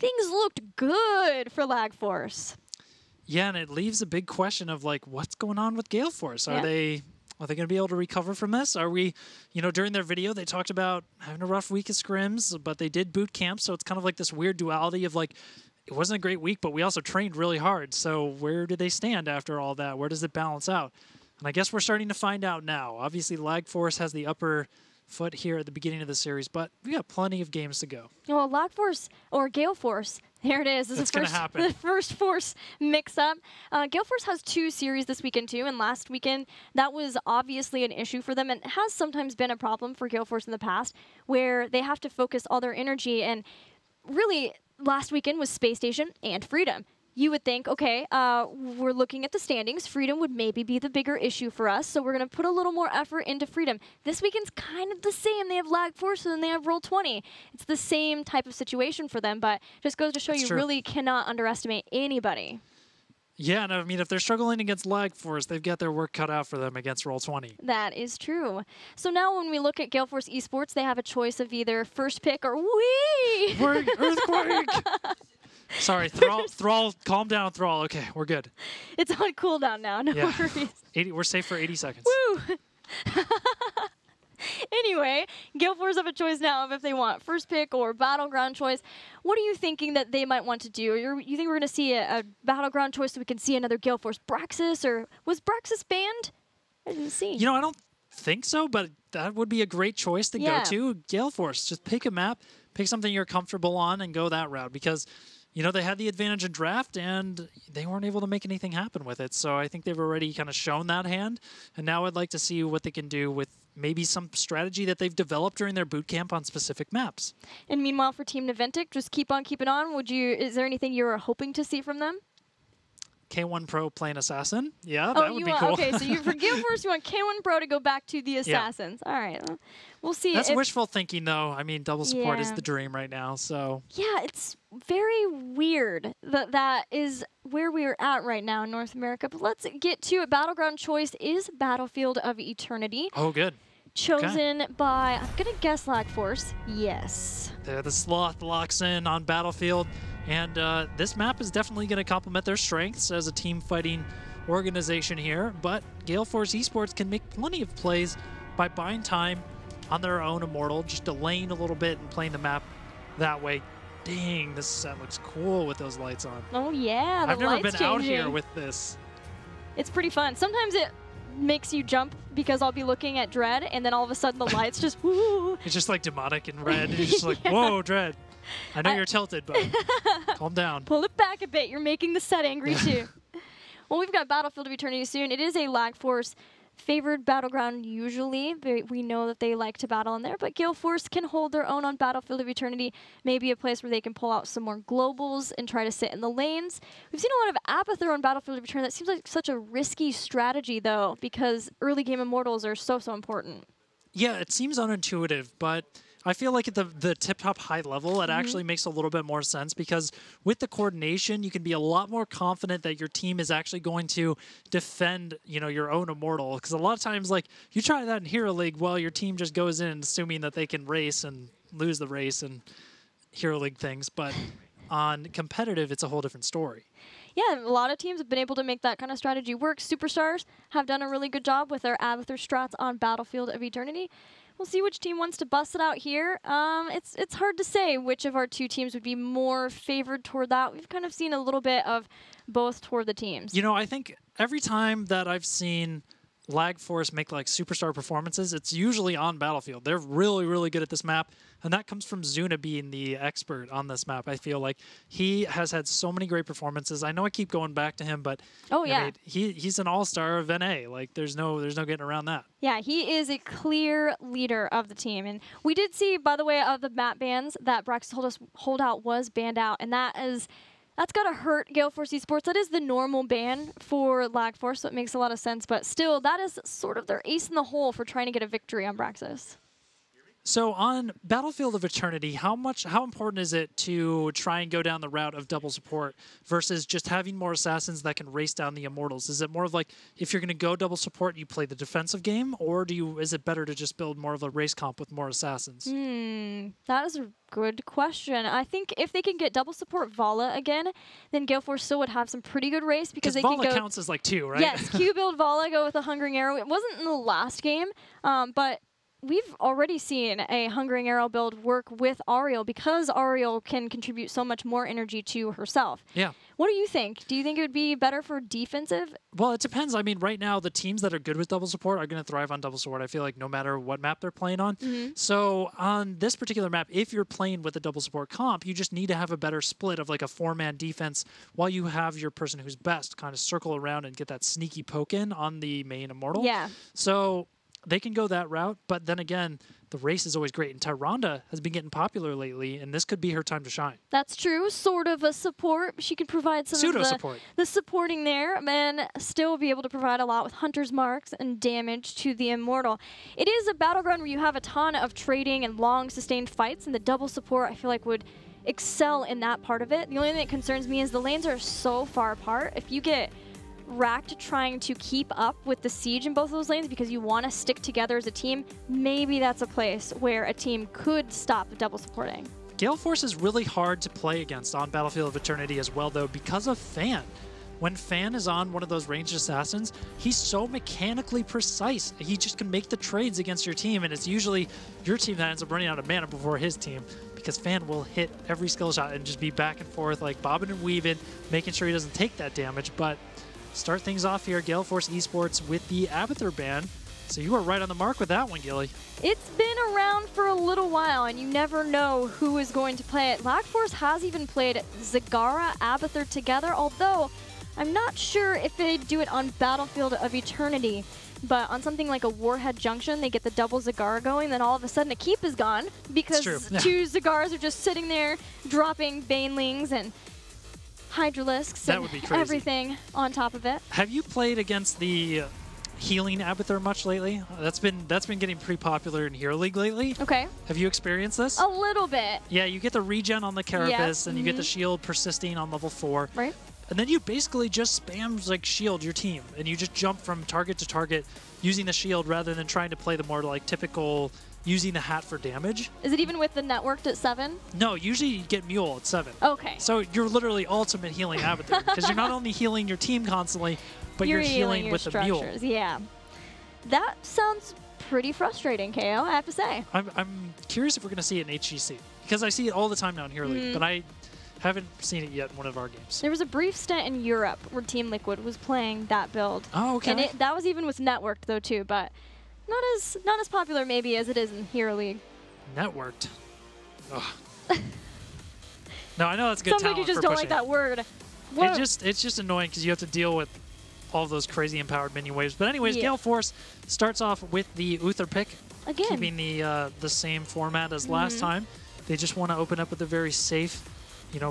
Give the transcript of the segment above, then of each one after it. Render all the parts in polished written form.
things looked good for Lag Force. Yeah, and it leaves a big question of like, what's going on with Gale Force? Are they going to be able to recover from this? Are we, during their video, they talked about having a rough week of scrims, but they did boot camp. So it's kind of like this weird duality of like, it wasn't a great week, but we also trained really hard. So where do they stand after all that? Where does it balance out? And I guess we're starting to find out now. Obviously, Lag Force has the upper foot here at the beginning of the series, but we got plenty of games to go. Well, Lag Force or Gale Force, there it is. This is the first Force mix-up. Gale Force has 2 series this weekend too, and last weekend that was obviously an issue for them, and has sometimes been a problem for Gale Force in the past, where they have to focus all their energy. And really, last weekend was Space Station and Freedom. You would think, okay, we're looking at the standings. Freedom would maybe be the bigger issue for us, so we're going to put a little more effort into Freedom. This weekend's kind of the same. They have Lag Force and then they have Roll20. It's the same type of situation for them, but just goes to show you really cannot underestimate anybody. Yeah, and I mean, if they're struggling against Lag Force, they've got their work cut out for them against Roll20. That is true. So now when we look at Gale Force Esports, they have a choice of either first pick or wee! Earthquake! Sorry, Thrall, calm down, Thrall. Okay, we're good. It's on cooldown now, no worries. We're safe for 80 seconds. Woo! Anyway, Gale Force have a choice now of if they want first pick or Battleground choice. What are you thinking that they might want to do? You think we're going to see a Battleground choice so we can see another Gale Force Braxis, or was Braxis banned? I didn't see. I don't think so, but that would be a great choice to go to. Gale Force, just pick a map, pick something you're comfortable on, and go that route, because they had the advantage in draft, and they weren't able to make anything happen with it. So I think they've already kind of shown that hand, and now I'd like to see what they can do with maybe some strategy that they've developed during their boot camp on specific maps. And meanwhile, for Team Naventic, just keep on keeping on. Is there anything you were hoping to see from them? K1 Pro playing Assassin. Yeah, that would be cool. Okay, so for Gale Force, you want K1 Pro to go back to the Assassins. Yeah. All right. We'll see. That's wishful thinking, though. I mean, double support is the dream right now. So yeah, it's very weird that is where we're at right now in North America. But let's get to it. Battleground choice is Battlefield of Eternity. Oh, good. Chosen by, I'm going to guess, Lag Force. Yes. The Sloth locks in on Battlefield. And this map is definitely going to complement their strengths as a team fighting organization here. But Gale Force Esports can make plenty of plays by buying time on their own Immortal, just delaying a little bit and playing the map that way. Dang, this set looks cool with those lights on. Oh, yeah. I've never been out here with this. It's pretty fun. Sometimes it makes you jump because I'll be looking at Dread, and then all of a sudden the lights just woo. It's just like demonic and red. You're just like, whoa, Dread. I know you're tilted, but calm down. Pull it back a bit. You're making the set angry, too. Well, we've got Battlefield of Eternity soon. It is a Lag Force favored Battleground usually. We know that they like to battle in there, but Gale Force can hold their own on Battlefield of Eternity. Maybe a place where they can pull out some more globals and try to sit in the lanes. We've seen a lot of Apather on Battlefield of Eternity. That seems like such a risky strategy, though, because early game Immortals are so important. Yeah, it seems unintuitive, but I feel like at the tip-top high level, it actually makes a little bit more sense, because with the coordination, you can be a lot more confident that your team is actually going to defend, your own Immortal. Because a lot of times, like, you try that in Hero League, well, your team just goes in assuming that they can race and lose the race and Hero League things. But on competitive, it's a whole different story. Yeah, a lot of teams have been able to make that kind of strategy work. Superstars have done a really good job with their Abathur strats on Battlefield of Eternity. We'll see which team wants to bust it out here. It's hard to say which of our two teams would be more favored toward that. We've kind of seen a little bit of both toward the teams. I think every time that I've seen Lag Force make like superstar performances, it's usually on Battlefield. They're really, really good at this map, and that comes from Zuna being the expert on this map. I feel like he has had so many great performances. I know I keep going back to him, but he's an all-star of NA. Like there's no getting around that. Yeah, he is a clear leader of the team, and we did see, by the way, of the map bans that Brax told us Holdout was banned out, and that's got to hurt Gale Force Esports. That is the normal ban for Lag Force, so it makes a lot of sense. But still, that is sort of their ace in the hole for trying to get a victory on Braxis. So on Battlefield of Eternity, how important is it to try and go down the route of double support versus just having more assassins that can race down the immortals? Is it more of like, if you're going to go double support, you play the defensive game, or is it better to just build more of a race comp with more assassins? That is a good question. I think if they can get double support Vala again, then Gale Force still would have some pretty good race because they Vala can go. Counts as like 2, right? Yes, Q build Vala, go with a Hungering Arrow. It wasn't in the last game, but we've already seen a Hungering Arrow build work with Ariel because Ariel can contribute so much more energy to herself. Yeah. What do you think? Do you think it would be better for defensive? Well, it depends. I mean, right now, the teams that are good with double support are going to thrive on double support, I feel like, no matter what map they're playing on. So on this particular map, if you're playing with a double support comp, you just need to have a better split of like a 4-man defense while you have your person who's best kind of circle around and get that sneaky poke in on the main immortal. Yeah. So they can go that route, but then again, the race is always great. And Tyrande has been getting popular lately, and this could be her time to shine. That's true. Sort of a support. She could provide some of the supporting there and still be able to provide a lot with Hunter's Marks and damage to the Immortal. It is a Battleground where you have a ton of trading and long sustained fights, and the double support I feel like would excel in that part of it. The only thing that concerns me is the lanes are so far apart. If you get racked trying to keep up with the siege in both of those lanes because you want to stick together as a team, maybe that's a place where a team could stop double supporting. Gale Force is really hard to play against on Battlefield of Eternity as well, though, because of Fan. When Fan is on one of those ranged assassins, he's so mechanically precise. He just can make the trades against your team, and it's usually your team that ends up running out of mana before his team, because Fan will hit every skill shot and just be back and forth, like bobbing and weaving, making sure he doesn't take that damage. But start things off here, Gale Force Esports with the Abathur ban. So you are right on the mark with that one, Gilly. It's been around for a little while, and you never know who is going to play it. Lag Force has even played Zagara, Abathur together, although I'm not sure if they do it on Battlefield of Eternity. But on something like a Warhead Junction, they get the double Zagara going, then all of a sudden a keep is gone because 2 Zagaras are just sitting there dropping Banelings and Hydralisks and everything on top of it. Have you played against the healing Abathur much lately? That's been getting pretty popular in Hero League lately. Okay. Have you experienced this? A little bit. Yeah, you get the regen on the Carapace, and you get the shield persisting on level 4. Right. And then you basically just spam like shield your team, and you just jump from target to target using the shield rather than trying to play the more like typical using the hat for damage. Is it even with the networked at 7? No, usually you get Mule at 7. Okay. So you're literally ultimate healing Abathur because you're not only healing your team constantly, but you're healing with the Mule. Yeah. That sounds pretty frustrating, KO, I have to say. I'm curious if we're going to see it in HGC because I see it all the time now in Hero League, but I haven't seen it yet in one of our games. There was a brief stint in Europe where Team Liquid was playing that build. Oh, okay. And that was even with networked though too, but not as popular maybe as it is in Hero League. Networked. Ugh. No, I know that's good. Sounds like you just don't like that word. It's just annoying because you have to deal with all of those crazy empowered minion waves. But anyways, Gale Force starts off with the Uther pick, again, keeping the same format as last time. They just want to open up with a very safe,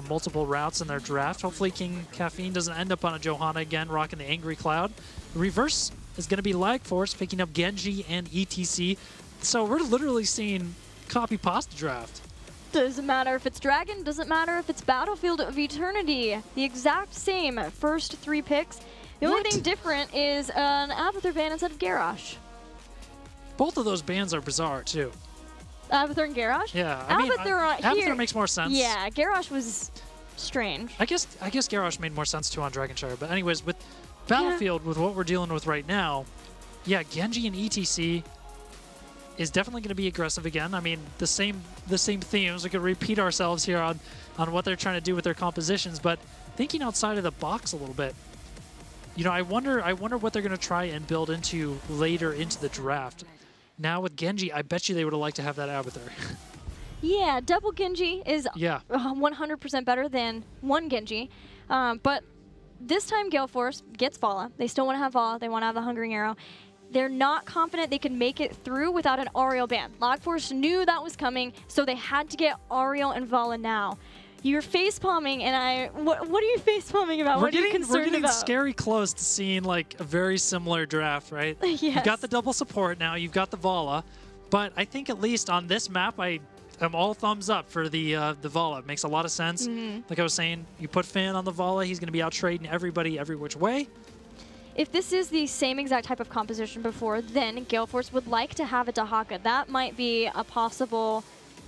multiple routes in their draft. Hopefully King Caffeine doesn't end up on a Johanna again, rocking the Angry Cloud. The reverse is going to be Lag Force, picking up Genji and ETC. So we're literally seeing copy pasta draft. Doesn't matter if it's Dragon, doesn't matter if it's Battlefield of Eternity. The exact same first 3 picks. The only thing different is an Abathur ban instead of Garrosh. Both of those bans are bizarre, too. Abathur and Garrosh? Yeah, Abathur makes more sense. Yeah, Garrosh was strange. I guess Garrosh made more sense, too, on Dragonshire. But anyways, with Battlefield, with what we're dealing with right now, yeah, Genji and ETC is definitely going to be aggressive again. I mean, the same themes. We could repeat ourselves here on what they're trying to do with their compositions, but thinking outside of the box a little bit. I wonder what they're going to try and build into later into the draft. Now with Genji, I bet you they would have liked to have that Abathur. Yeah, double Genji is 100% better than one Genji. But this time Gale Force gets Vala. They still want to have Vala. They want to have the Hungering Arrow. They're not confident they can make it through without an Ariel ban. Lag Force knew that was coming, so they had to get Ariel and Vala now. You're face-palming, and what are you face-palming about? What are you concerned about? We're getting scary close to seeing like a very similar draft, right? Yes. You've got the double support now. You've got the Vala. But I think at least on this map, I'm all thumbs up for the Valla. It makes a lot of sense. Like I was saying, you put Finn on the Valla, he's going to be out trading everybody every which way. If this is the same exact type of composition before, then Gale Force would like to have a Dahaka. That might be a possible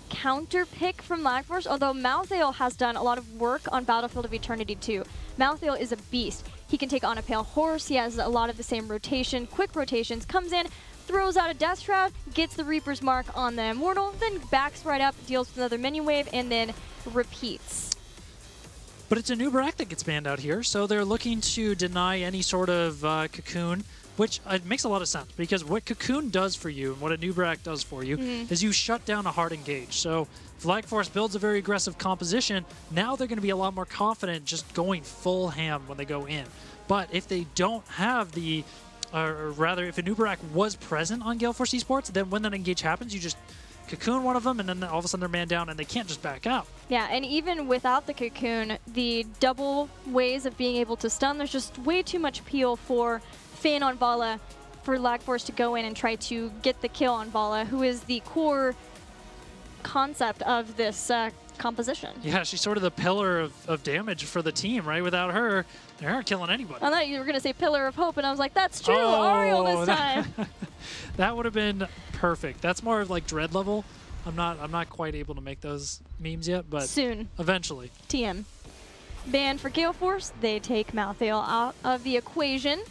counter pick from Lag Force, although Malthael has done a lot of work on Battlefield of Eternity too. Malthael is a beast. He can take on a Pale Horse, he has a lot of the same rotation, quick rotations, comes in, throws out a Death Shroud, gets the Reaper's Mark on the Immortal, then backs right up, deals with another minion wave, and then repeats. But it's a new Barak that gets banned out here, so they're looking to deny any sort of Cocoon, which makes a lot of sense, because what Cocoon does for you and what a new Barak does for you is you shut down a hard engage. So if Lag Force builds a very aggressive composition, now they're going to be a lot more confident just going full ham when they go in. But if they don't have the, or rather, if a new Barak was present on Gale Force Esports, then when that engage happens, you just Cocoon one of them, and then all of a sudden they're man down, and they can't just back out. Yeah, and even without the Cocoon, the double ways of being able to stun, there's just way too much appeal for Finn on Valla for Lag Force to go in and try to get the kill on Valla, who is the core concept of this composition. Yeah, she's sort of the pillar of damage for the team, right? Without her, they aren't killing anybody. I thought you were going to say pillar of hope, and I was like, that's true, Ariel this time. That would have been perfect. That's more of like Dread level. I'm not quite able to make those memes yet, but soon. Eventually. TM. Banned for Gale Force, they take Malthael out of the equation.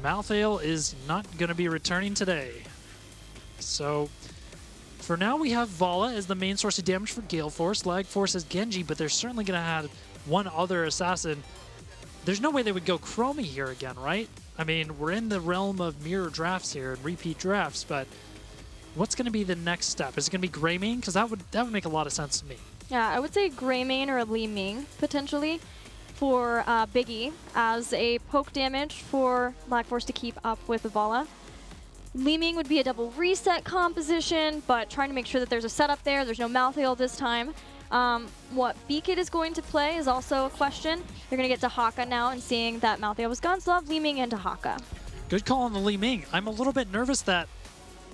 Malthael is not going to be returning today. So for now, we have Valla as the main source of damage for Gale Force. Lag Force has Genji, but they're certainly going to have one other assassin. There's no way they would go Chromie here again, right? I mean, we're in the realm of mirror drafts here and repeat drafts, but what's going to be the next step? Is it going to be Greymane? Because that would make a lot of sense to me. Yeah, I would say Greymane or Li Ming, potentially, for Biggie as a poke damage for Lag Force to keep up with the Valla. Li Ming would be a double reset composition, but trying to make sure that there's a setup there. There's no Malthael this time. What Beacon is going to play is also a question. They're going to get Dahaka now, and seeing that Malthael was gone, so they'll have Li Ming and Dahaka. Good call on the Li Ming. I'm a little bit nervous that,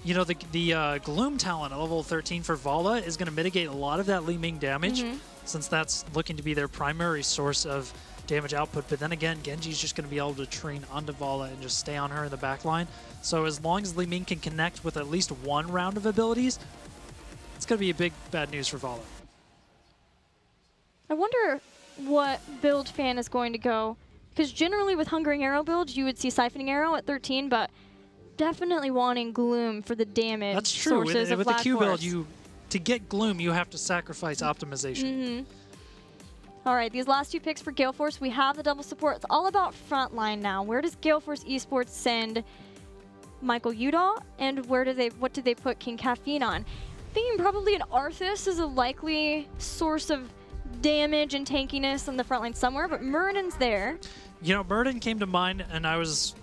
you know, the Gloom talent at level 13 for Valla is going to mitigate a lot of that Li Ming damage, since that's looking to be their primary source of damage output. But then again, Genji's just going to be able to train onto Valla and just stay on her in the back line. So as long as Li Ming can connect with at least one round of abilities, it's going to be a big bad news for Valla. I wonder what build fan is going to go, because generally with Hungering Arrow builds, you would see Siphoning Arrow at 13, but definitely wanting Gloom for the damage. That's true. Sources with the Q Force. build, to get Gloom, you have to sacrifice optimization. All right, these last two picks for Gale Force, we have the double support. It's all about frontline now. Where does Gale Force Esports send Michael Udall, and what do they put King Caffeine on? Thinking probably an Arthas is a likely source of damage and tankiness on the front line somewhere, but Muradin's there. You know, Muradin came to mind, and I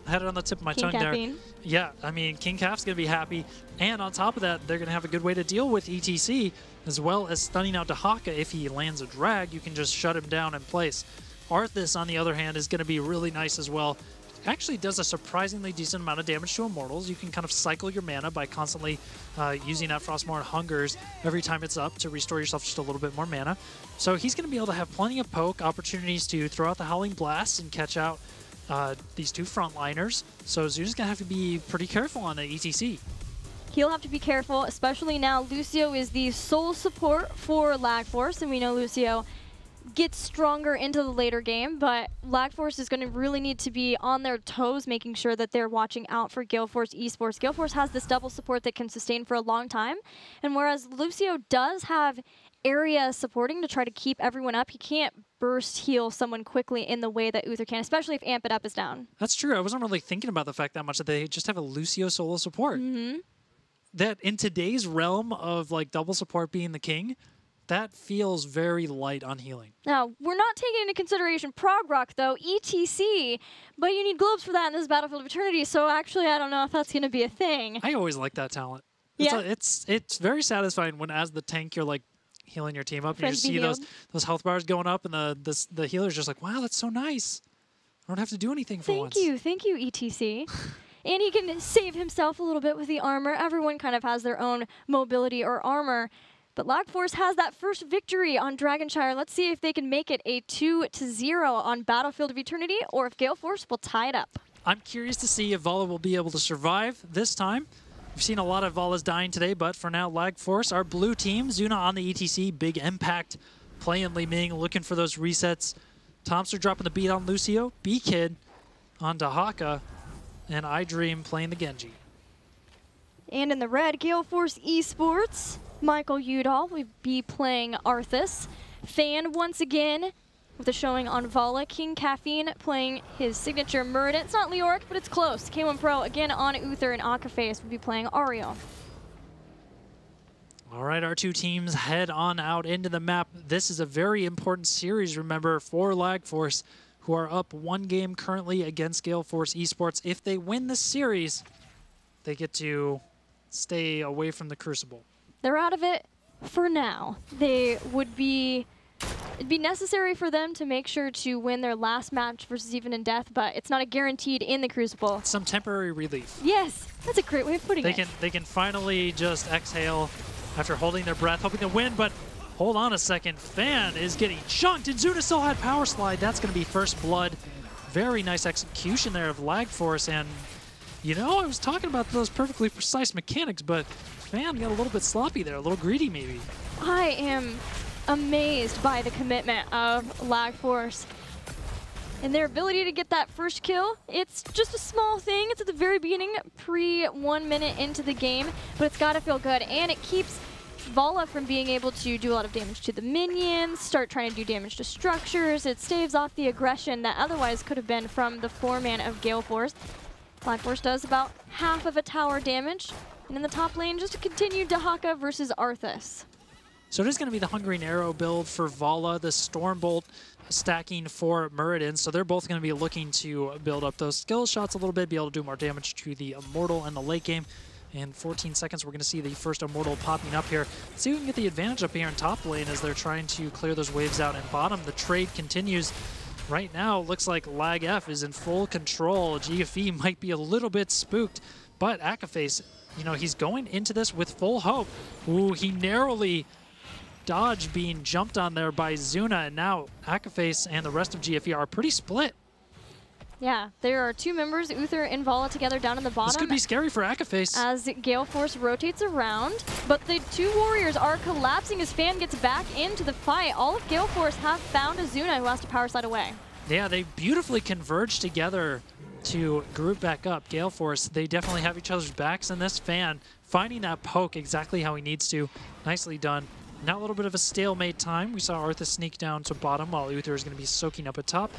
had it on the tip of my tongue Caffeine. there. Yeah, I mean, King Caff's going to be happy, and on top of that, they're going to have a good way to deal with ETC, as well as stunning out Dahaka. If he lands a drag, you can just shut him down in place. Arthas, on the other hand, is going to be really nice as well. Actually does a surprisingly decent amount of damage to Immortals. You can kind of cycle your mana by constantly using that Frostmourne Hungers every time it's up to restore yourself just a little bit more mana. So he's going to be able to have plenty of poke, opportunities to throw out the Howling Blast and catch out these two frontliners. So Zuna's going to have to be pretty careful on the ETC. He'll have to be careful, especially now Lucio is the sole support for Lag Force, and we know Lucio gets stronger into the later game, but Lag Force is going to really need to be on their toes, making sure that they're watching out for Gale Force Esports. Gale Force has this double support that can sustain for a long time, and whereas Lucio does have area supporting to try to keep everyone up, he can't burst heal someone quickly in the way that Uther can, especially if Amp It Up is down. That's true. I wasn't really thinking about the fact that much that they just have a Lucio solo support. That in today's realm of like double support being the king, that feels very light on healing. Now, we're not taking into consideration Prog Rock, though, ETC, but you need globes for that in this Battlefield of Eternity, so actually I don't know if that's going to be a thing. I always like that talent. It's very satisfying when, as the tank, you're like healing your team up, and you just see those health bars going up, and the healer's just like, wow, that's so nice. I don't have to do anything for once. Thank you, ETC. and he can save himself a little bit with the armor. Everyone kind of has their own mobility or armor. But Lag Force has that first victory on Dragonshire. Let's see if they can make it a 2-0 on Battlefield of Eternity, or if Gale Force will tie it up. I'm curious to see if Vala will be able to survive this time. We've seen a lot of Valas dying today, but for now, Lag Force, our blue team, Zuna on the ETC, big impact, playing Li Ming, looking for those resets. Thompson dropping the beat on Lucio, B-Kid on Dahaka, and iDream playing the Genji. And in the red, Gale Force Esports, Michael Udall will be playing Arthas. Fan once again with a showing on Vala. King Caffeine playing his signature Muradin. It's not Leoric, but it's close. K1 Pro again on Uther, and Akaface will be playing Ario. All right, our two teams head on out into the map. This is a very important series, remember, for Lag Force, who are up 1 game currently against Gale Force Esports. If they win this series, they get to stay away from the Crucible. They're out of it for now. It'd be necessary for them to make sure to win their last match versus Even in Death, but it's not a guaranteed in the Crucible. Some temporary relief. Yes, that's a great way of putting it. They can finally just exhale after holding their breath, hoping to win, but hold on a second. Fan is getting chunked, and Zuna still had Power Slide. That's going to be first blood. Very nice execution there of Lag Force, and you know, I was talking about those perfectly precise mechanics, but Fan got a little bit sloppy there, a little greedy maybe. I am amazed by the commitment of Lag Force and their ability to get that first kill. It's just a small thing. It's at the very beginning, pre 1 minute into the game, but it's got to feel good, and it keeps Vala from being able to do a lot of damage to the minions, start trying to do damage to structures. It staves off the aggression that otherwise could have been from the 4-man of Gale Force. Lag Force does about half of a tower damage, and in the top lane, just a continued Dahaka versus Arthas. So it is going to be the Hungering Arrow build for Vala, the Stormbolt stacking for Muradin. So they're both going to be looking to build up those skill shots a little bit, be able to do more damage to the Immortal in the late game. In 14 seconds, we're going to see the first Immortal popping up here. Let's see if we can get the advantage up here in top lane as they're trying to clear those waves out in bottom. The trade continues. Right now, it looks like Lag F is in full control. GFE might be a little bit spooked, but Akaface, you know, he's going into this with full hope. Ooh, he narrowly dodged being jumped on there by Zuna, and now Akaface and the rest of GFE are pretty split. Yeah, there are 2 members, Uther and Vala, together down in the bottom. This could be scary for Akaface. As Gale Force rotates around, but the 2 warriors are collapsing as Fan gets back into the fight. All of Gale Force have found a Zuna who has to power slide away. Yeah, they beautifully converge together to group back up. Gale Force, they definitely have each other's backs in this. Fan finding that poke exactly how he needs to. Nicely done. Now a little bit of a stalemate time. We saw Arthas sneak down to bottom while Uther is going to be soaking up at top.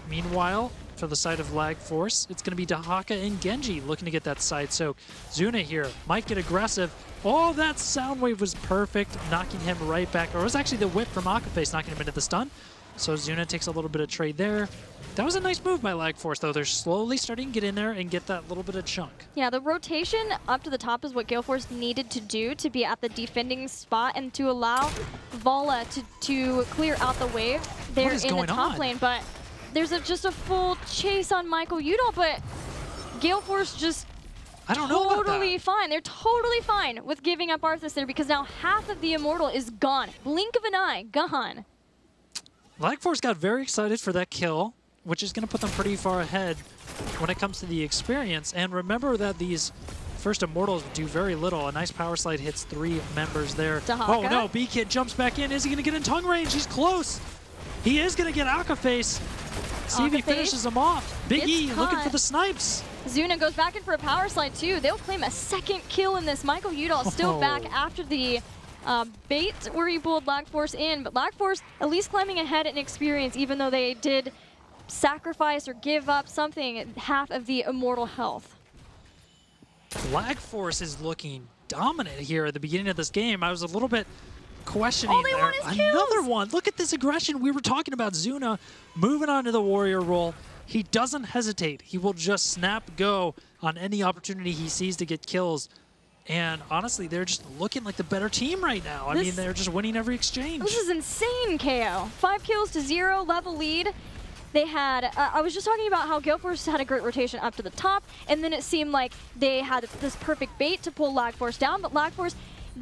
Meanwhile, for the side of Lag Force, it's going to be Dahaka and Genji looking to get that side soak. Zuna here might get aggressive. Oh, that sound wave was perfect, knocking him right back. Or it was actually the whip from Akaface knocking him into the stun. So Zuna takes a little bit of trade there. That was a nice move by Lag Force, though. They're slowly starting to get in there and get that little bit of chunk. Yeah, the rotation up to the top is what Gale Force needed to do to be at the defending spot and to allow Vala to clear out the wave there in the top lane. But there's just a full chase on Michael Udall, but Gale Force just totally fine. They're totally fine with giving up Arthas there because now half of the Immortal is gone. Blink of an eye, gone. Lag Force got very excited for that kill, which is going to put them pretty far ahead when it comes to the experience. And remember that these first Immortals do very little. A nice power slide hits 3 members there. Dahaka. Oh no, B-Kid jumps back in. Is he going to get in tongue range? He's close. He is going to get Akaface. See if he finishes him off. Big E looking for the snipes. Zuna goes back in for a power slide too. They'll claim a 2nd kill in this. Michael Udall still back after the bait where he pulled Lag Force in, but Lag Force at least climbing ahead in experience, even though they did sacrifice or give up something, half of the Immortal health. Lag Force is looking dominant here at the beginning of this game. I was a little bit questioning there. Another one. Look at this aggression. We were talking about Zuna moving on to the warrior role. He doesn't hesitate. He will just snap go on any opportunity he sees to get kills. And honestly, they're just looking like the better team right now. I mean, they're just winning every exchange. This is insane, KO. 5 kills to 0, level lead. they had, I was just talking about how Gale Force had a great rotation up to the top, and then it seemed like they had this perfect bait to pull Lag Force down, but Lag Force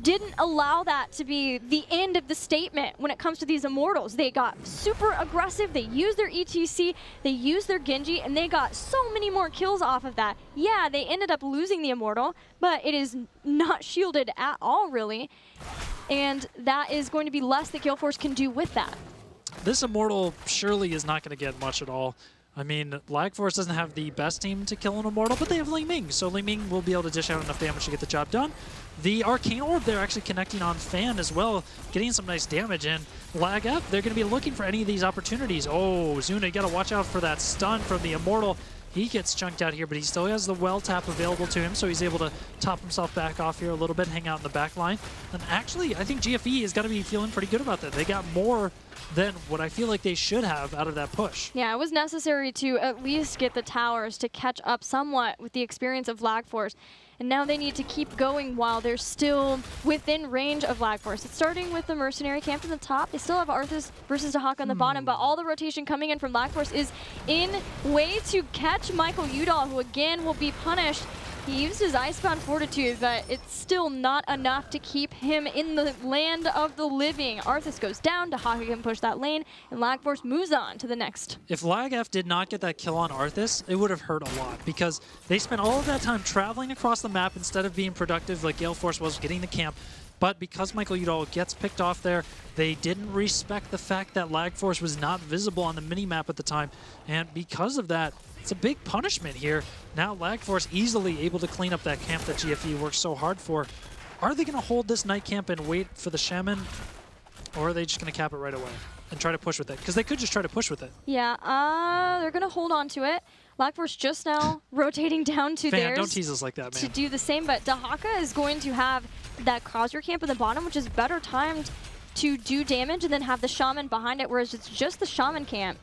didn't allow that to be the end of the statement when it comes to these Immortals. They got super aggressive, they used their ETC, they used their Genji, and they got so many more kills off of that. Yeah, they ended up losing the Immortal, but it is not shielded at all, really. And that is going to be less that Gale Force can do with that. This Immortal surely is not going to get much at all. I mean, Lag Force doesn't have the best team to kill an Immortal, but they have Li Ming, so Li Ming will be able to dish out enough damage to get the job done. The Arcane Orb, they're actually connecting on Fan as well, getting some nice damage, and Lag F, they're going to be looking for any of these opportunities. Oh, Zuna, you got to watch out for that stun from the Immortal. He gets chunked out here, but he still has the well tap available to him, so he's able to top himself back off here a little bit, hang out in the back line. And actually, I think GFE has got to be feeling pretty good about that. They got more than what I feel like they should have out of that push. Yeah, it was necessary to at least get the towers to catch up somewhat with the experience of Lag Force. And now they need to keep going while they're still within range of Lag Force. It's starting with the Mercenary camp in the top. They still have Arthas versus Dahaka on the bottom, but all the rotation coming in from Lag Force is in way to catch Michael Udall, who again will be punished. He used his Icebound Fortitude, but it's still not enough to keep him in the land of the living. Arthas goes down, Dahaka can push that lane, and Lag Force moves on to the next. If Lag F did not get that kill on Arthas, it would have hurt a lot, because they spent all of that time traveling across the map instead of being productive like Gale Force was getting the camp. But because Michael Udall gets picked off there, they didn't respect the fact that Lag Force was not visible on the mini-map at the time. And because of that, it's a big punishment here. Now Lag Force easily able to clean up that camp that GFE worked so hard for. Are they going to hold this night camp and wait for the Shaman? Or are they just going to cap it right away and try to push with it? Because they could just try to push with it. Yeah, they're going to hold on to it. Lag Force just now rotating down to theirs. Don't tease us like that, man. To do the same, but Dahaka is going to have that Crosshair camp at the bottom, which is better timed to do damage and then have the Shaman behind it, whereas it's just the Shaman camp.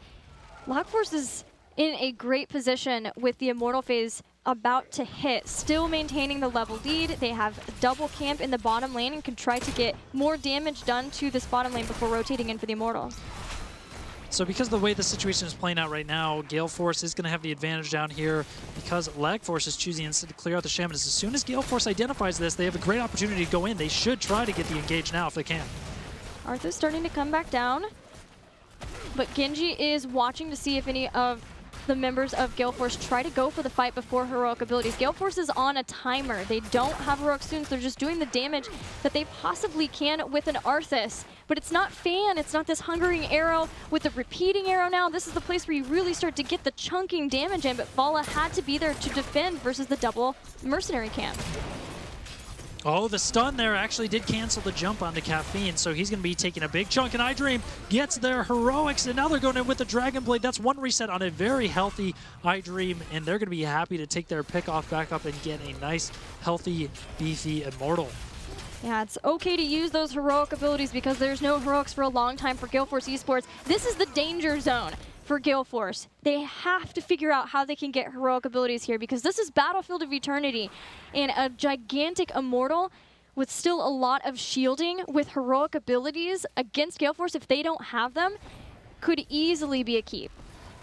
Lag Force is in a great position with the Immortal phase about to hit, still maintaining the level lead. They have double camp in the bottom lane and can try to get more damage done to this bottom lane before rotating in for the Immortals. So because of the way the situation is playing out right now, Gale Force is going to have the advantage down here because Lag Force is choosing instead to clear out the Shaman. As soon as Gale Force identifies this, they have a great opportunity to go in. They should try to get the engage now if they can. Arthur's starting to come back down, but Genji is watching to see if any of the members of Gale Force try to go for the fight before heroic abilities. Gale Force is on a timer. They don't have heroic students. They're just doing the damage that they possibly can with an Arthas. But it's not Fan. It's not this hungering arrow with the repeating arrow now. This is the place where you really start to get the chunking damage in, but Fala had to be there to defend versus the double Mercenary camp. Oh, the stun there actually did cancel the jump onto Caffeine, so he's going to be taking a big chunk, and iDream gets their heroics, and now they're going in with the Dragon Blade. That's one reset on a very healthy iDream, and they're going to be happy to take their pick off back up and get a nice, healthy, beefy Immortal. Yeah, it's okay to use those heroic abilities because there's no heroics for a long time for Gale Force Esports. This is the danger zone for Gale Force. They have to figure out how they can get heroic abilities here because this is Battlefield of Eternity, and a gigantic Immortal with still a lot of shielding with heroic abilities against Gale Force, if they don't have them, could easily be a keep.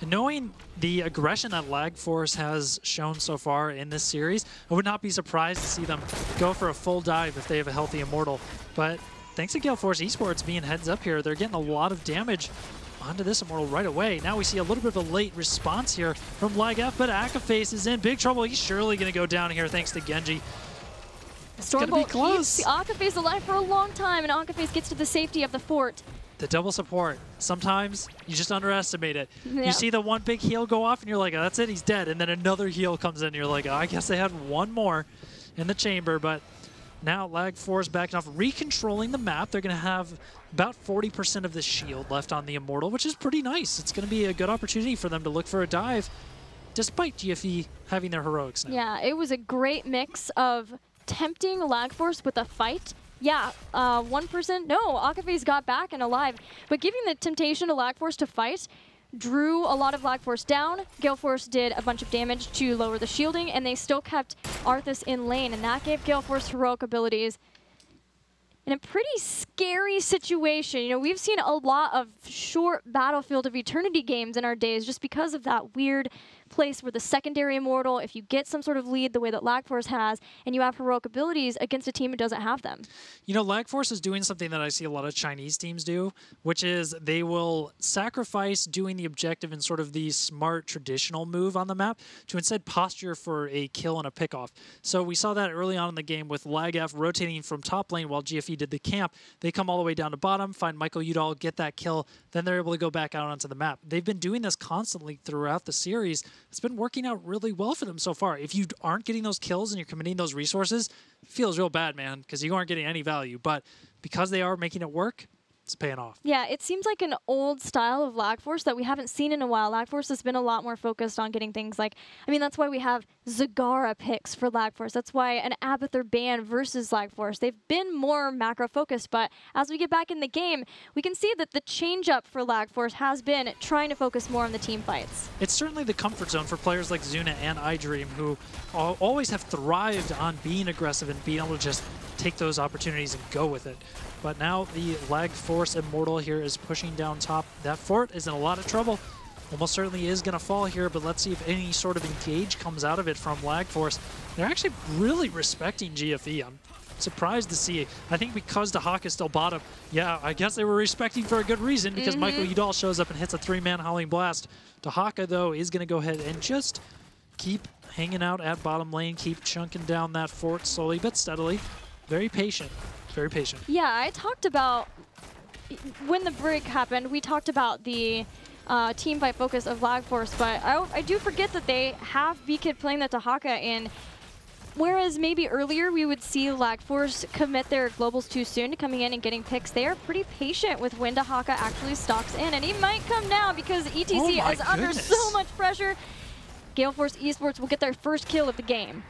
Knowing the aggression that Lag Force has shown so far in this series, I would not be surprised to see them go for a full dive if they have a healthy Immortal. But thanks to Gale Force Esports being heads up here, they're getting a lot of damage onto this Immortal right away. Now we see a little bit of a late response here from Lag F, but Akaface is in big trouble. He's surely going to go down here thanks to Genji. It's going to be close. Keeps Akaface alive for a long time, and Akaface gets to the safety of the fort. The double support. Sometimes you just underestimate it. Yeah. You see the one big heal go off and you're like, oh, that's it, he's dead. And then another heal comes in and you're like, oh, I guess they had one more in the chamber. But now Lag Force backing off, recontrolling the map. They're going to have about 40% of the shield left on the Immortal, which is pretty nice. It's going to be a good opportunity for them to look for a dive, despite GFE having their heroics now. Yeah, it was a great mix of tempting Lag Force with a fight. Yeah, 1%. No, Akaface got back and alive. But giving the temptation to Lag Force to fight drew a lot of Lag Force down. Gale Force did a bunch of damage to lower the shielding, and they still kept Arthas in lane, and that gave Gale Force heroic abilities. in a pretty scary situation. You know, we've seen a lot of short Battlefield of Eternity games in our days just because of that weird place where the secondary immortal, if you get some sort of lead the way that LagForce has, and you have heroic abilities against a team who doesn't have them. You know, LagForce is doing something that I see a lot of Chinese teams do, which is they will sacrifice doing the objective in sort of the smart traditional move on the map to instead posture for a kill and a pickoff. So we saw that early on in the game with LagF rotating from top lane while GFE did the camp. They come all the way down to bottom, find Michael Udall, get that kill, then they're able to go back out onto the map. They've been doing this constantly throughout the series. It's been working out really well for them so far. If you aren't getting those kills and you're committing those resources, it feels real bad, man, because you aren't getting any value. But because they are making it work, it's paying off. Yeah, it seems like an old style of LagForce that we haven't seen in a while. LagForce has been a lot more focused on getting things like, I mean, that's why we have Zagara picks for LagForce. That's why an Abathur ban versus LagForce. They've been more macro focused, but as we get back in the game, we can see that the change up for LagForce has been trying to focus more on the team fights. It's certainly the comfort zone for players like Zuna and iDream, who always have thrived on being aggressive and being able to just take those opportunities and go with it. But now the LagForce Immortal here is pushing down top. That fort is in a lot of trouble. Almost certainly is going to fall here, but let's see if any sort of engage comes out of it from LagForce. They're actually really respecting GFE. I'm surprised to see. I think because Dahak is still bottom, yeah, I guess they were respecting for a good reason because Michael Udall shows up and hits a 3-man Howling Blast. Dahaka, though, is going to go ahead and just keep hanging out at bottom lane, keep chunking down that fort slowly but steadily. Very patient. Very patient. Yeah, I talked about, when the break happened, we talked about the team fight focus of LagForce, but I do forget that they have BKid playing the Dahaka in, whereas maybe earlier we would see LagForce commit their globals too soon to coming in and getting picks. They are pretty patient with when Dahaka actually stalks in, and he might come now because ETC is under so much pressure. Galeforce Esports will get their first kill of the game.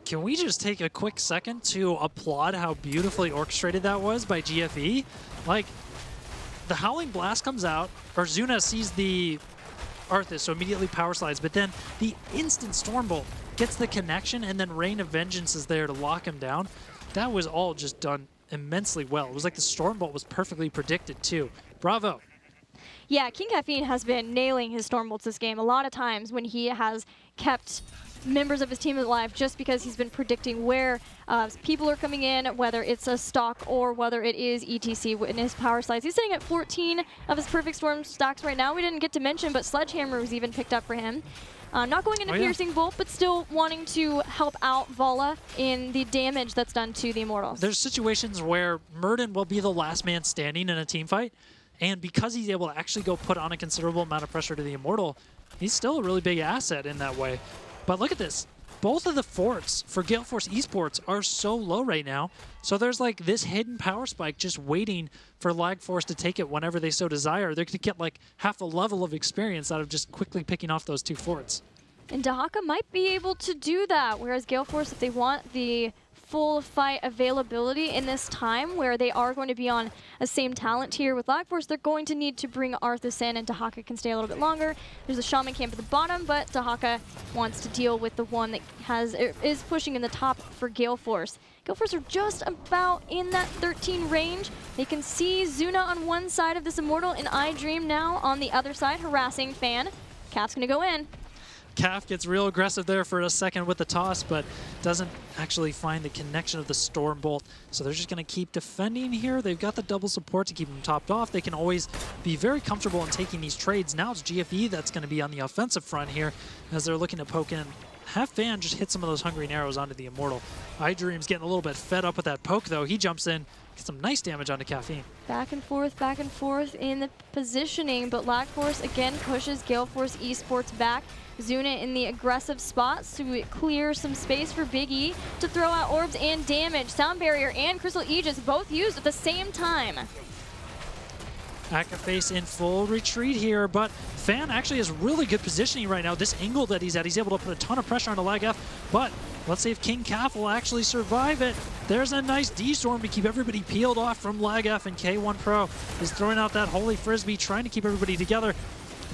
Can we just take a quick second to applaud how beautifully orchestrated that was by GFE? Like, the Howling Blast comes out, or Zuna sees the Arthas, so immediately power slides, but then the instant Stormbolt gets the connection, and then Rain of Vengeance is there to lock him down. That was all just done immensely well. It was like the Stormbolt was perfectly predicted, too. Bravo. Yeah, King Caffeine has been nailing his Stormbolts this game a lot of times when he has kept members of his team alive just because he's been predicting where people are coming in, whether it's a stock or whether it is ETC in his power slides. He's sitting at 14 of his Perfect Storm stocks right now. We didn't get to mention, but Sledgehammer was even picked up for him. Not going into Piercing Bolt, but still wanting to help out Vala in the damage that's done to the Immortals. There's situations where Murden will be the last man standing in a team fight, and because he's able to actually go put on a considerable amount of pressure to the Immortal, he's still a really big asset in that way. But look at this. Both of the forts for Galeforce Esports are so low right now. So there's like this hidden power spike just waiting for LagForce to take it whenever they so desire. They're going to get like half the level of experience out of just quickly picking off those two forts. And Dahaka might be able to do that, whereas Galeforce, if they want the full fight availability in this time where they are going to be on a same talent tier with LagForce, they're going to need to bring Arthas in, and Dahaka can stay a little bit longer. There's a Shaman camp at the bottom, but Dahaka wants to deal with the one that is pushing in the top for Galeforce. Galeforce are just about in that 13 range. They can see Zuna on one side of this Immortal and iDream now on the other side, harassing Fan. Cap's gonna go in. Calf gets real aggressive there for a second with the toss, but doesn't actually find the connection of the Stormbolt. So they're just going to keep defending here. They've got the double support to keep them topped off. They can always be very comfortable in taking these trades. Now it's GFE that's going to be on the offensive front here as they're looking to poke in. Have Fan just hit some of those hungering arrows onto the Immortal. iDream's getting a little bit fed up with that poke, though. He jumps in, gets some nice damage onto Caffeine. Back and forth in the positioning, but LagForce again pushes Galeforce Esports back. Zuna in the aggressive spot to clear some space for Big E to throw out orbs and damage. Sound Barrier and Crystal Aegis both used at the same time. Akaface in full retreat here, but Fan actually has really good positioning right now. This angle that he's at, he's able to put a ton of pressure on the LagF, but let's see if King Calf will actually survive it. There's a nice D-Storm to keep everybody peeled off from LagF, and K1 Pro is throwing out that Holy Frisbee, trying to keep everybody together.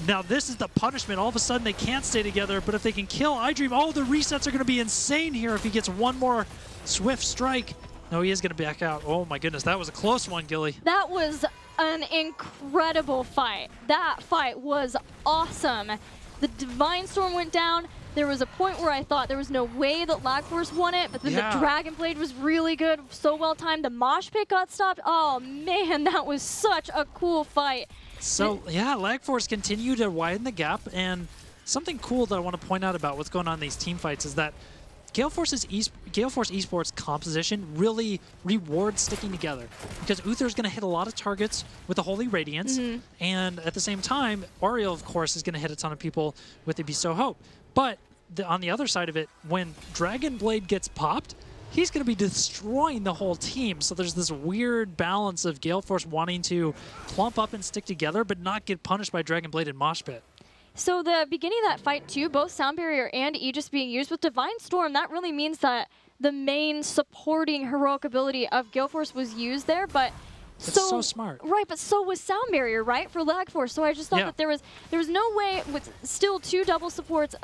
Now this is the punishment. All of a sudden they can't stay together, but if they can kill iDream, oh, the resets are going to be insane here if he gets one more swift strike. No, he is going to back out. Oh my goodness, that was a close one, Gilly. That was an incredible fight. That fight was awesome. The Divine Storm went down. There was a point where I thought there was no way that Lag Force won it, but then the Dragon Blade was really good, so well timed. The mosh pit got stopped. Oh man, that was such a cool fight. So yeah, Lag Force continued to widen the gap, and something cool that I want to point out about what's going on in these team fights is that Gale Force Esports composition really rewards sticking together, because Uther's going to hit a lot of targets with the Holy Radiance, and at the same time, Ariel, of course, is going to hit a ton of people with the Bestow Hope. But on the other side of it, when Dragon Blade gets popped, he's going to be destroying the whole team. So there's this weird balance of Gale Force wanting to clump up and stick together, but not get punished by Dragon Blade and Mosh Pit. So the beginning of that fight, too, both Sound Barrier and Aegis being used with Divine Storm, that really means that the main supporting heroic ability of Gale Force was used there, but it's so smart. Right, but so was Sound Barrier, right, for Lag Force. So I just thought that there was no way, with still 2 double supports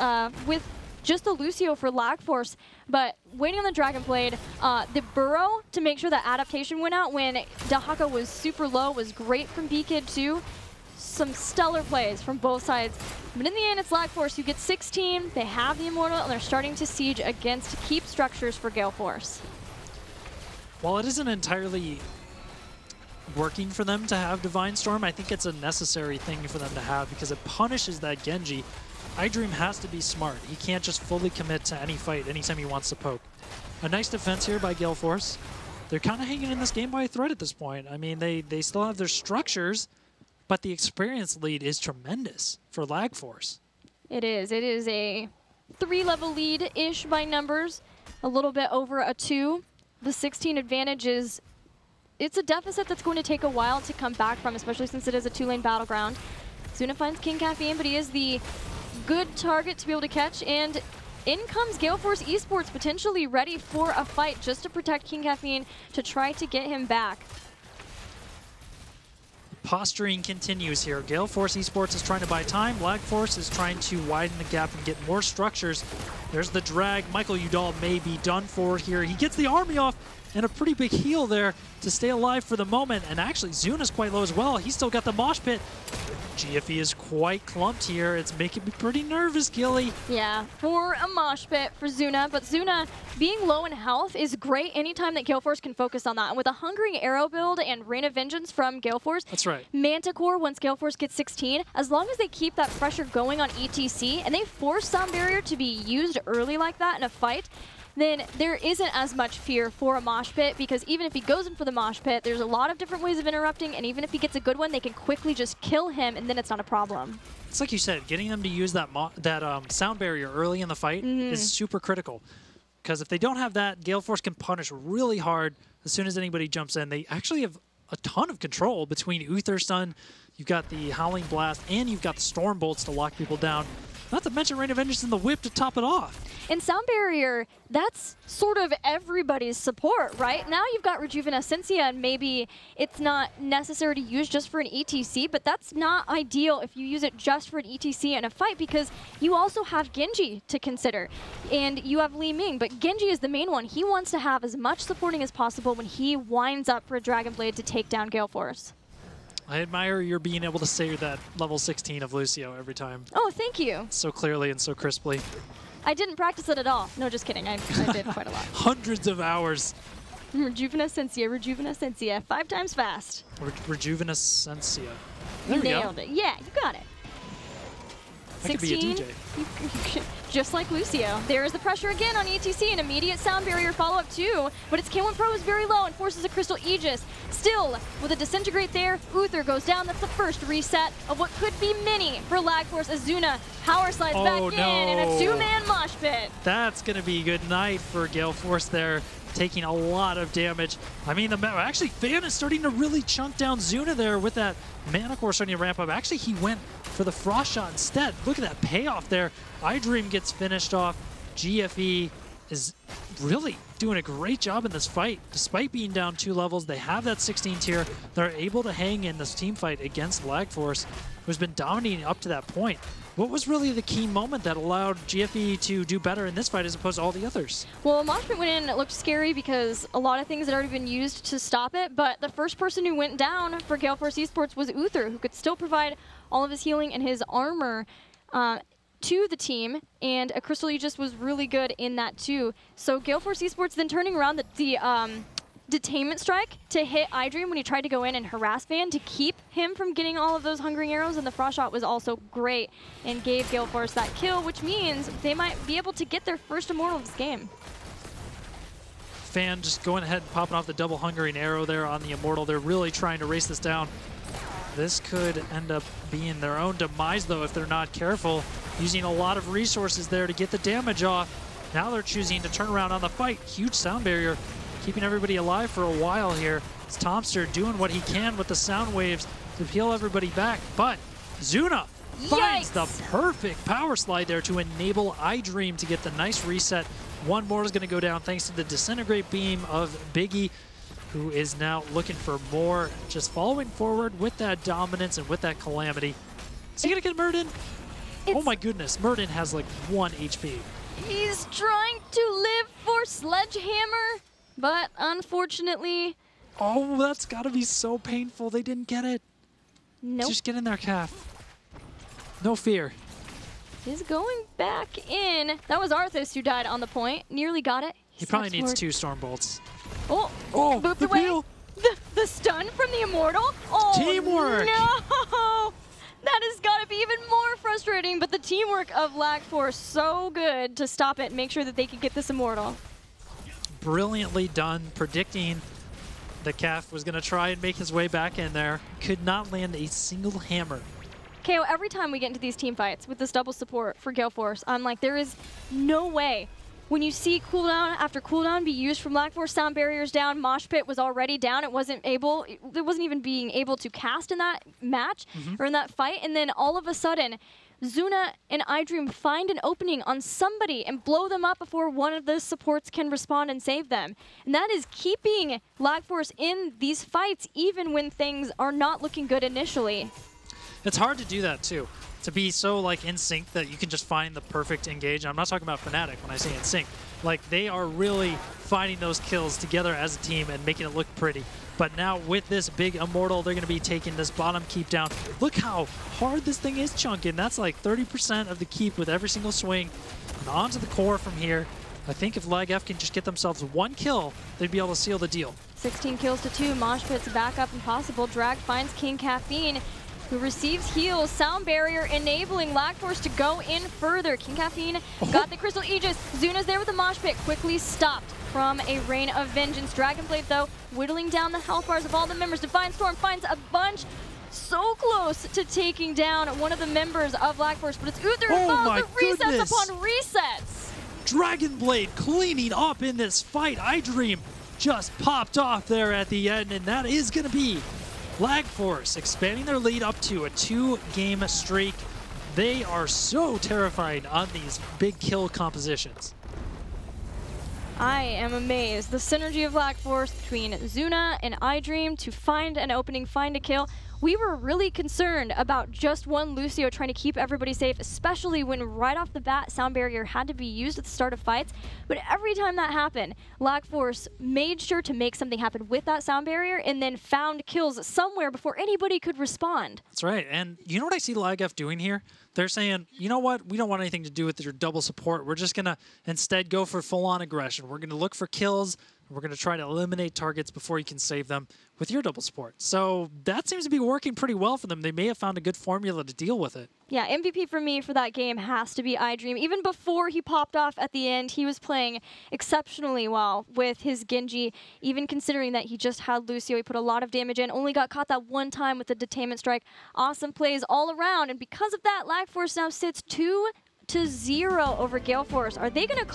with just the Lucio for Lag Force, but waiting on the Dragon Blade, the Burrow to make sure that adaptation went out when Dahaka was super low was great from B-Kid too. Some stellar plays from both sides. But in the end, it's Lag Force who gets 16. They have the Immortal, and they're starting to siege against to keep structures for Gale Force. While it isn't entirely working for them to have Divine Storm, I think it's a necessary thing for them to have because it punishes that Genji. iDream has to be smart. He can't just fully commit to any fight anytime he wants to poke. A nice defense here by Gale Force. They're kind of hanging in this game by a thread at this point. I mean, they still have their structures, but the experience lead is tremendous for Lag Force. It is. It is a 3-level lead-ish by numbers, a little bit over a 2. The 16 advantage is, it's a deficit that's going to take a while to come back from, especially since it is a 2-lane battleground. Zuna finds King Caffeine, but he is the good target to be able to catch, and in comes Gale Force Esports, potentially ready for a fight just to protect King Caffeine to try to get him back. Posturing continues here. Gale Force Esports is trying to buy time. Lag Force is trying to widen the gap and get more structures. There's the drag. Michael Udall may be done for here. He gets the army off and a pretty big heal there to stay alive for the moment. And actually, Zuna's quite low as well. He's still got the mosh pit. GFE is quite clumped here. It's making me pretty nervous, Gilly. Yeah, for a mosh pit for Zuna, but Zuna being low in health is great anytime that Gale Force can focus on that. And with a Hungering Arrow build and Rain of Vengeance from Gale Force, that's right. Manticore, once Gale Force gets 16, as long as they keep that pressure going on ETC and they force Sound Barrier to be used early like that in a fight, then there isn't as much fear for a mosh pit, because even if he goes in for the mosh pit, there's a lot of different ways of interrupting, and even if he gets a good one, they can quickly just kill him, and then it's not a problem. It's like you said, getting them to use that Sound Barrier early in the fight is super critical, because if they don't have that, Gale Force can punish really hard as soon as anybody jumps in. They actually have a ton of control between Uther Sun, you've got the Howling Blast, and you've got the Storm Bolts to lock people down. Not to mention Rain of Vengeance and the Whip to top it off. And Sound Barrier, that's sort of everybody's support, right? Now you've got Rejuvenescencia, and maybe it's not necessary to use just for an ETC, but that's not ideal if you use it just for an ETC in a fight, because you also have Genji to consider, and you have Li Ming, but Genji is the main one. He wants to have as much supporting as possible when he winds up for a Dragon Blade to take down Gale Force. I admire your being able to say that level 16 of Lucio every time. Oh, thank you. So clearly and so crisply. I didn't practice it at all. No, just kidding. I did quite a lot. Hundreds of hours. Rejuvenescencia, Rejuvenescencia. 5 times fast. Rejuvenescencia. There we go. Nailed it. Yeah, you got it. I 16. could be a DJ. Just like Lucio. There is the pressure again on ETC, an immediate Sound Barrier follow-up too, but its K1 Pro is very low and forces a Crystal Aegis. Still, with a Disintegrate there, Uther goes down. That's the first reset of what could be many for Lag Force. Azuna power slides back in, and a 2-man mosh pit. That's going to be a good night for Gale Force there, taking a lot of damage. I mean, actually, Fan is starting to really chunk down Zuna there with that Mana Core starting to ramp up. Actually, he went for the Frost Shot instead. Look at that payoff there. iDream gets finished off. GFE is really doing a great job in this fight. Despite being down 2 levels, they have that 16 tier. They're able to hang in this team fight against LagForce, who's been dominating up to that point. What was really the key moment that allowed GFE to do better in this fight as opposed to all the others? Well, Moshpit went in, it looked scary because a lot of things had already been used to stop it, but the first person who went down for Gale Force Esports was Uther, who could still provide all of his healing and his armor to the team, and a Crystal Aegis was really good in that too. So Gale Force Esports then turning around the detainment strike to hit iDream when he tried to go in and harass Van to keep him from getting all of those hungering arrows, and the frost shot was also great and gave Gale Force that kill, which means they might be able to get their first Immortal of this game. Fan just going ahead and popping off the double hungering arrow there on the Immortal. They're really trying to race this down. This could end up being their own demise, though, if they're not careful. Using a lot of resources there to get the damage off. Now they're choosing to turn around on the fight. Huge sound barrier, keeping everybody alive for a while here. It's Tomster doing what he can with the sound waves to peel everybody back. But Zuna finds the perfect power slide there to enable iDream to get the nice reset. One more is going to go down thanks to the disintegrate beam of Biggie, who is now looking for more, just following forward with that dominance and with that calamity. Is he going to get Murden? Oh my goodness, Murden has like 1 HP. He's trying to live for Sledgehammer, but unfortunately... Oh, that's got to be so painful. They didn't get it. Nope. Just get in there, Calf. No fear. He's going back in. That was Arthas who died on the point. Nearly got it. He probably needs 2 Storm Bolts. Oh, moved the away. peel. The stun from the Immortal? Oh, teamwork! No! That has got to be even more frustrating, but the teamwork of LagForce so good to stop it and make sure that they could get this Immortal. Brilliantly done, predicting the Calf was going to try and make his way back in there. Could not land a single hammer. KO, every time we get into these team fights with this double support for Gale Force, I'm like, there is no way. When you see cooldown after cooldown be used from LagForce, sound barriers down, Mosh Pit was already down. It wasn't even being able to cast in that match or in that fight. And then all of a sudden, Zuna and iDream find an opening on somebody and blow them up before one of the supports can respond and save them. And that is keeping LagForce in these fights even when things are not looking good initially. It's hard to do that too. To be so like in sync that you can just find the perfect engage. I'm not talking about Fnatic when I say in sync. Like they are really finding those kills together as a team and making it look pretty. But now with this big Immortal, they're going to be taking this bottom keep down. Look how hard this thing is chunking. That's like 30% of the keep with every single swing. And onto the core from here. I think if LagF can just get themselves 1 kill, they'd be able to seal the deal. 16 kills to 2. Mosh Pit's back up impossible. Drag finds King Caffeine, who receives heals. Sound barrier enabling LagForce to go in further. King Caffeine got the Crystal Aegis. Zuna's there with the Mosh Pit, quickly stopped from a Rain of Vengeance. Dragonblade, though, whittling down the health bars of all the members. Divine Storm finds a bunch. So close to taking down one of the members of LagForce, but it's Uther who follows the resets upon resets. Dragonblade cleaning up in this fight. iDream just popped off there at the end, and that is going to be LagForce expanding their lead up to a 2-game streak. They are so terrifying on these big kill compositions. I am amazed. The synergy of LagForce between Zuna and iDream to find an opening, find a kill. We were really concerned about just one Lucio trying to keep everybody safe, especially when right off the bat, sound barrier had to be used at the start of fights. But every time that happened, LagForce made sure to make something happen with that sound barrier and then found kills somewhere before anybody could respond. That's right. And you know what I see LagF doing here? They're saying, you know what? We don't want anything to do with your double support. We're just going to instead go for full-on aggression. We're going to look for kills. We're going to try to eliminate targets before you can save them with your double support. So that seems to be working pretty well for them. They may have found a good formula to deal with it. Yeah, MVP for me for that game has to be iDream. Even before he popped off at the end, he was playing exceptionally well with his Genji, even considering that he just had Lucio. He put a lot of damage in, only got caught that one time with the detainment strike. Awesome plays all around, and because of that, LagForce now sits 2-0 over Gale Force. Are they going to